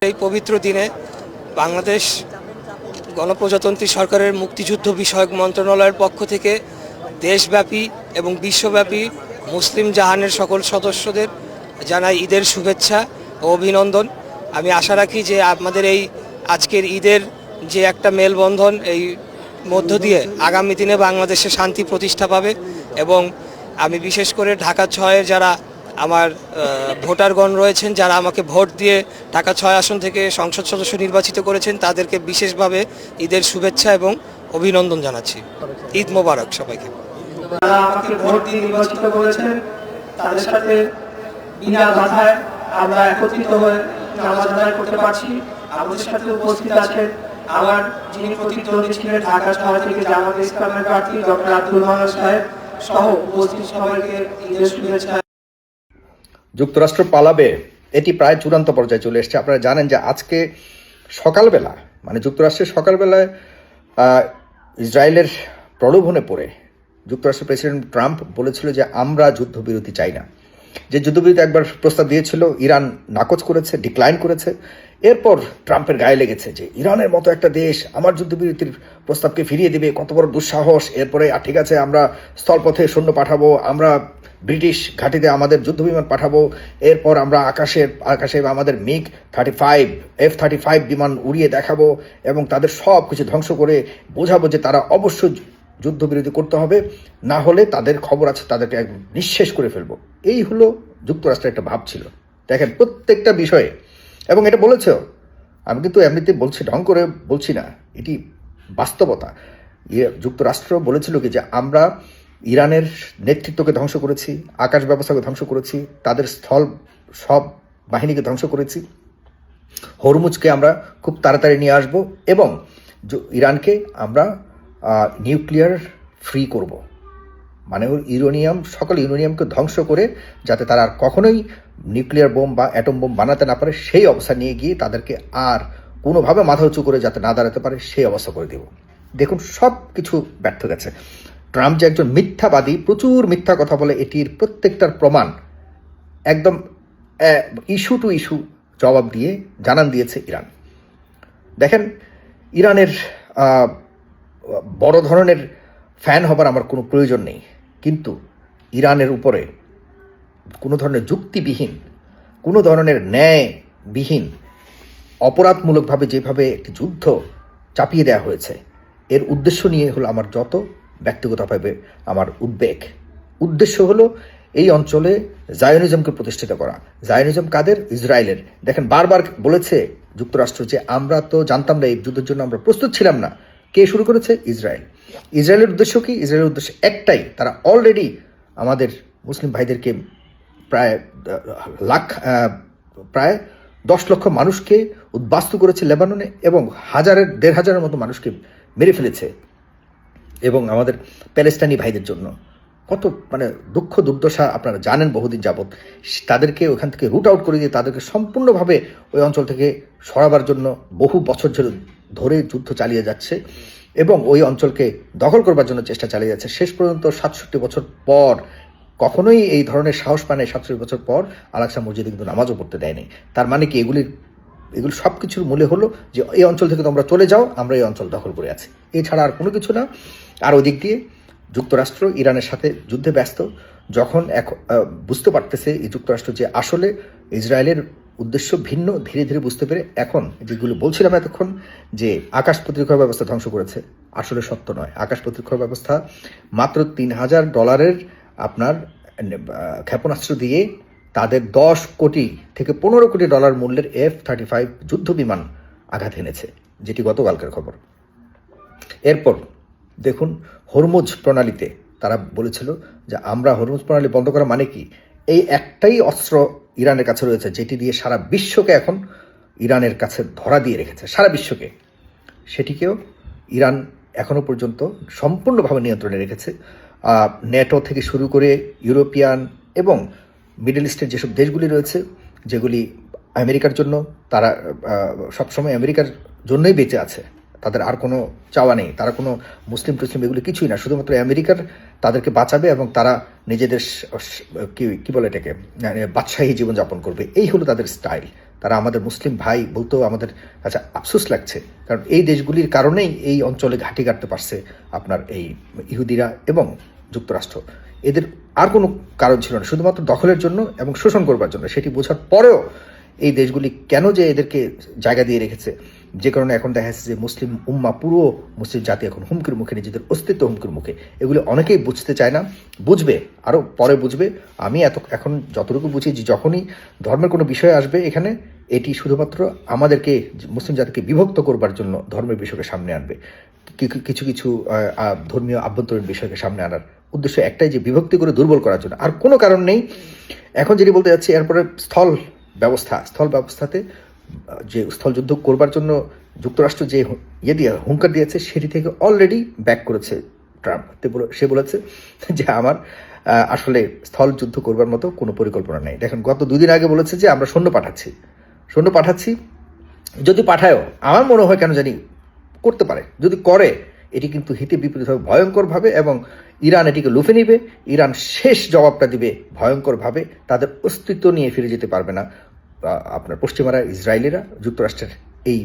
এই পবিত্র দিনে বাংলাদেশ গণপ্রজাতন্ত্রী সরকারের মুক্তিযুদ্ধ বিষয়ক মন্ত্রণালয়ের পক্ষ থেকে দেশব্যাপী এবং বিশ্বব্যাপী মুসলিম জাহানের সকল সদস্যদের জানাই ঈদের শুভেচ্ছা ও অভিনন্দন। আমি আশা রাখি যে আমাদের এই আজকের ঈদের যে একটা মেলবন্ধন, এই মধ্য দিয়ে আগামী দিনে বাংলাদেশে শান্তি প্রতিষ্ঠা পাবে। এবং আমি বিশেষ করে ঢাকা 6-এর যারা আমার ভোটারগণ রয়েছেন, যারা আমাকে ভোট দিয়ে ঢাকা 6 আসন থেকে সংসদ সদস্য নির্বাচিত করেছেন, তাদেরকে বিশেষভাবে ঈদের শুভেচ্ছা এবং অভিনন্দন জানাচ্ছি। ঈদ মোবারক সবাইকে। যারা আমাকে ভোট দিয়ে নির্বাচিত করেছেন তাদের সাথে বিনা বাধায় আমরা একত্রিত হয়ে নামাজ আদায় করতে পারছি। আমাদের সাথে উপস্থিত আছেন আমার যিনি প্রতিদ্বন্দ্বী ছিলেন ঢাকা শহর থেকে জামাত ইসলামের প্রার্থী ডক্টর আব্দুল মান্নান সাহেব সহ উপস্থিত সবাইকে ঈদের শুভেচ্ছা। যুক্তরাষ্ট্র পালাবে, এটি প্রায় চূড়ান্ত পর্যায়ে চলে এসেছে। আপনারা জানেন যে আজকে সকালবেলা, মানে যুক্তরাষ্ট্রের সকালবেলায় ইসরায়েলের প্রলোভনে পড়ে যুক্তরাষ্ট্রের প্রেসিডেন্ট ট্রাম্প বলেছিল যে আমরা যুদ্ধবিরতি চাই না। যে যুদ্ধবিরতি একবার প্রস্তাব দিয়েছিল, ইরান নাকচ করেছে, ডিক্লাইন করেছে। এরপর ট্রাম্পের গায়ে লেগেছে যে ইরানের মতো একটা দেশ আমার যুদ্ধবিরতির প্রস্তাবকে ফিরিয়ে দেবে, কত বড় দুঃসাহস। এরপরে ঠিক আছে, আমরা স্থলপথে সৈন্য পাঠাবো, আমরা ব্রিটিশ ঘাঁটিতে আমাদের যুদ্ধবিমান পাঠাবো, এরপর আমরা আকাশে আমাদের মিগ 35 F-35 বিমান উড়িয়ে দেখাবো এবং তাদের সব কিছু ধ্বংস করে বোঝাবো যে তারা অবশ্যই যুদ্ধবিরতি করতে হবে, না হলে তাদের খবর আছে, তাদেরকে একদম নিঃশেষ করে ফেলবো। এই হলো যুক্তরাষ্ট্রের একটা ভাব ছিল। দেখেন প্রত্যেকটা বিষয়ে, এবং এটা বলেছেও, আমি কিন্তু এমনিতে বলছি, ঢং করে বলছি না, এটি বাস্তবতা। যুক্তরাষ্ট্র বলেছিল কি যে আমরা ইরানের নেতৃত্বকে ধ্বংস করেছি, আকাশ ব্যবস্থাকে ধ্বংস করেছি, তাদের স্থল সব বাহিনীকে ধ্বংস করেছি, হরমুজকে আমরা খুব তাড়াতাড়ি নিয়ে আসব এবং ইরানকে আমরা নিউক্লিয়ার ফ্রি করব। মানে ইউরেনিয়াম, সকল ইউরেনিয়ামকে ধ্বংস করে যাতে তারা আর কখনোই নিউক্লিয়ার বোম বা অ্যাটম বোম বানাতে না পারে, সেই অবস্থা নিয়ে গিয়ে তাদেরকে আর কোনোভাবে মাথা উঁচু করে যাতে না দাঁড়াতে পারে সেই অবস্থা করে দেব। দেখুন সব কিছু ব্যর্থ গেছে। ট্রাম্প যে একজন মিথ্যাবাদী, প্রচুর মিথ্যা কথা বলে, এটির প্রত্যেকটার প্রমাণ একদম ইস্যু টু ইস্যু জবাব দিয়ে জানান দিয়েছে ইরান। দেখেন, ইরানের বড় ধরনের ফ্যান হবার আমার কোনো প্রয়োজন নেই, কিন্তু ইরানের উপরে কোনো ধরনের যুক্তিবিহীন, কোনো ধরনের ন্যায়বিহীন, অপরাধমূলকভাবে যেভাবে একটি যুদ্ধ চাপিয়ে দেওয়া হয়েছে, এর উদ্দেশ্য নিয়ে হলো আমার যত ব্যক্তিগতভাবে আমার উদ্বেগ। উদ্দেশ্য হলো এই অঞ্চলে জায়োনিজমকে প্রতিষ্ঠিত করা। জায়োনিজম কাদের? ইসরায়েলের। দেখেন বারবার বলেছে যুক্তরাষ্ট্র যে আমরা তো জানতাম না, এই যুদ্ধের জন্য আমরা প্রস্তুত ছিলাম না। কে শুরু করেছে? ইসরায়েল। ইসরায়েলের উদ্দেশ্য কি? ইসরায়েলের উদ্দেশ্য একটাই, তারা অলরেডি আমাদের মুসলিম ভাইদেরকে প্রায় 10 লক্ষ মানুষকে উদ্বাস্তু করেছে লেবাননে এবং 1,500 মতো মানুষকে মেরে ফেলেছে। এবং আমাদের প্যালেস্টাইনি ভাইদের জন্য কত মানে দুঃখ দুর্দশা আপনারা জানেন বহুদিন যাবৎ। তাদেরকে ওখান থেকে রুট আউট করে দিয়ে তাদেরকে সম্পূর্ণভাবে ওই অঞ্চল থেকে সরাবার জন্য বহু বছর ধরে যুদ্ধ চালিয়ে যাচ্ছে এবং ওই অঞ্চলকে দখল করবার জন্য চেষ্টা চালিয়ে যাচ্ছে। শেষ পর্যন্ত 67 বছর পর কখনোই এই ধরনের সাহস পায় না। 67 বছর পর আল-আকসা মসজিদে কিন্তু নামাজও পড়তে দেয়নি। তার মানে কি এগুলি সব কিছুর মূলে হলো যে এই অঞ্চল থেকে তোমরা চলে যাও, আমরা এই অঞ্চল দখল করে আছি, এছাড়া আর কোনো কিছু না। আর ওই দিক দিয়ে যুক্তরাষ্ট্র ইরানের সাথে যুদ্ধে ব্যস্ত, যখন বুঝতে পারতেছে এই যুক্তরাষ্ট্র যে আসলে ইসরায়েলের উদ্দেশ্য ভিন্ন, ধীরে ধীরে বুঝতে পেরে এখন যেগুলো বলছিলাম এতক্ষণ যে আকাশ প্রতিরক্ষা ব্যবস্থা ধ্বংস করেছে, আসলে সত্য নয়। আকাশ প্রতিরক্ষা ব্যবস্থা মাত্র $3,000 আপনার ক্ষেপণাস্ত্র দিয়ে তাদের 10 কোটি থেকে 15 কোটি ডলার মূল্যের F-35 যুদ্ধ বিমান আঘাত এনেছে, যেটি গতকালকের খবর। এরপর দেখুন হরমুজ প্রণালীতে তারা বলেছিল যে আমরা হরমুজ প্রণালী বন্ধ করা মানে কি, এই একটাই অস্ত্র ইরানের কাছে রয়েছে যেটি দিয়ে সারা বিশ্বকে এখন ইরানের কাছে ধরা দিয়ে রেখেছে, সারা বিশ্বকে। সেটিকেও ইরান এখনো পর্যন্ত সম্পূর্ণভাবে নিয়ন্ত্রণে রেখেছে। ন্যাটো থেকে শুরু করে ইউরোপিয়ান এবং মিডল ইস্টের যেসব দেশগুলি রয়েছে, যেগুলি আমেরিকার জন্য, তারা সবসময় আমেরিকার জন্যই বেঁচে আছে, তাদের আর কোনো চাওয়া নেই, তারা কোনো মুসলিম টুসলিম এগুলো কিছুই না, শুধুমাত্র আমেরিকার তাদেরকে বাঁচাবে এবং তারা নিজেদের কি বলে এটাকে বাদশাহী জীবনযাপন করবে, এই হলো তাদের স্টাইল। তারা আমাদের মুসলিম ভাই বলতেও আমাদের কাছে আফসোস লাগছে, কারণ এই দেশগুলির কারণেই এই অঞ্চলে ঘাঁটি কাটতে পারছে আপনার এই ইহুদিরা এবং যুক্তরাষ্ট্র। এদের আর কোনো কারণ ছিল না, শুধুমাত্র দখলের জন্য এবং শোষণ করবার জন্য। সেটি বোঝার পরেও এই দেশগুলি কেন যে এদেরকে জায়গা দিয়ে রেখেছে, যে কারণে এখন দেখা যাচ্ছে যে মুসলিম উম্মা, পুরো মুসলিম জাতি এখন হুমকির মুখে, নিজেদের অস্তিত্ব হুমকির মুখে। এগুলি অনেকেই বুঝতে চায় না, বুঝবে, আরও পরে বুঝবে। আমি এখন যতটুকু বুঝি যে যখনই ধর্মের কোনো বিষয় আসবে এখানে, এটি শুধুমাত্র আমাদেরকে, মুসলিম জাতিকে বিভক্ত করবার জন্য ধর্মের বিষয়কে সামনে আনবে, কিছু কিছু ধর্মীয় আভ্যন্তরীণ বিষয়কে সামনে আনার উদ্দেশ্য একটাই, যে বিভক্তি করে দুর্বল করার জন্য, আর কোনো কারণ নেই। এখন যেটি বলতে যাচ্ছি, এরপরে স্থল ব্যবস্থাতে যে স্থলযুদ্ধ করবার জন্য যুক্তরাষ্ট্র যে হুঙ্কার দিয়েছে, সেটি থেকে অলরেডি ব্যাক করেছে ট্রাম্প। সে বলেছে যে আমার আসলে স্থল যুদ্ধ করবার মতো কোনো পরিকল্পনা নেই। দেখেন, গত 2 দিন আগে বলেছে যে আমরা সৈন্য পাঠাচ্ছি। যদি পাঠায়ও, আমার মনে হয় কেন জানি করতে পারে, যদি করে এটি কিন্তু হিতে বিপরীত হবে ভয়ঙ্করভাবে, এবং ইরান এটিকে লুফে নিবে। ইরান শেষ জবাবটা দিবে ভয়ঙ্করভাবে, তাদের অস্তিত্ব নিয়ে ফিরে যেতে পারবে না আপনার পশ্চিমারা, ইসরায়েলিরা, যুক্তরাষ্ট্রের এই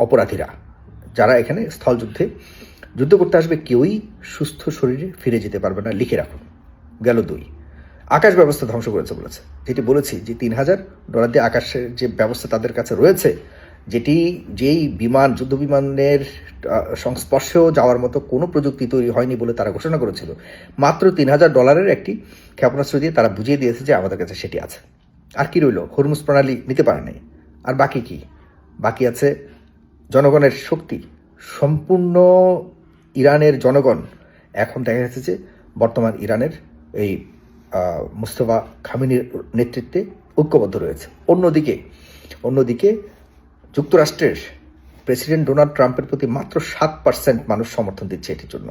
অপরাধীরা, যারা এখানে যুদ্ধ করতে আসবে, কেউই সুস্থ শরীরে ফিরে যেতে পারবে না। লিখে রাখুন। গেল 2, আকাশ ব্যবস্থা ধ্বংস করেছে বলেছে। যেটি বলেছি যে $3000 দিয়ে আকাশের যে ব্যবস্থা তাদের কাছে রয়েছে, যেই যুদ্ধ বিমানের সংস্পর্শেও যাওয়ার মতো কোনো প্রযুক্তি তৈরি হয়নি বলে তারা ঘোষণা করেছিল, মাত্র $3000 একটি ক্ষেপণাস্ত্র দিয়ে তারা বুঝিয়ে দিয়েছে যে আমাদের কাছে সেটি আছে। আর কি রইল? হরমুজ প্রণালী নিতে পারে নাই। আর বাকি কি? বাকি আছে জনগণের শক্তি। সম্পূর্ণ ইরানের জনগণ এখন দেখা যাচ্ছে যে বর্তমান ইরানের এই মুস্তফা খামেনির নেতৃত্বে ঐক্যবদ্ধ রয়েছে। অন্যদিকে যুক্তরাষ্ট্রের প্রেসিডেন্ট ডোনাল্ড ট্রাম্পের প্রতি মাত্র 7% মানুষ সমর্থন দিচ্ছে এটির জন্য।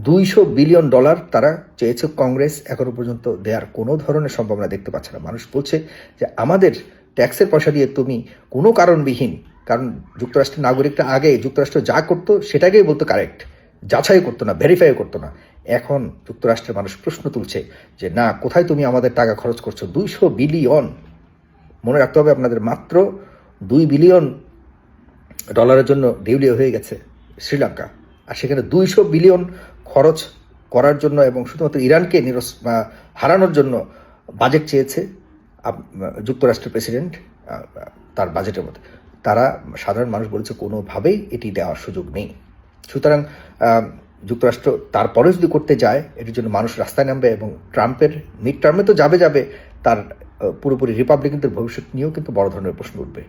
$200 বিলিয়ন তারা চেয়েছে কংগ্রেস, এখনো পর্যন্ত দেওয়ার কোনো ধরনের সম্ভাবনা দেখতে পাচ্ছে না। মানুষ বলছে যে আমাদের ট্যাক্সের পয়সা দিয়ে তুমি কোনো কারণবিহীন, কারণ যুক্তরাষ্ট্রের নাগরিকরা আগে যুক্তরাষ্ট্র যা করতো সেটাকেই বলতো কারেক্ট, যাচাই করতো না, ভেরিফাই করতো না। এখন যুক্তরাষ্ট্রের মানুষ প্রশ্ন তুলছে যে না, কোথায় তুমি আমাদের টাকা খরচ করছো? $200 বিলিয়ন। মনে রাখতে হবে আপনাদের, মাত্র $2 বিলিয়ন জন্য দেউলিয়া হয়ে গেছে শ্রীলঙ্কা, আর সেখানে $200 বিলিয়ন খরচ করার জন্য এবং শুধুমাত্র ইরানকে হারানোর জন্য বাজেট চেয়েছে যুক্তরাষ্ট্রের প্রেসিডেন্ট তার বাজেটের মধ্যে। তারা, সাধারণ মানুষ বলেছে কোনোভাবেই এটি দেওয়ার সুযোগ নেই। সুতরাং যুক্তরাষ্ট্র তারপরে যদি করতে যায়, এটির জন্য মানুষ রাস্তায় নামবে, এবং ট্রাম্পের মিড টার্মে তো যাবে, তার পুরোপুরি রিপাবলিকানদের ভবিষ্যৎ নিয়েও কিন্তু বড় ধরনের প্রশ্ন উঠবে।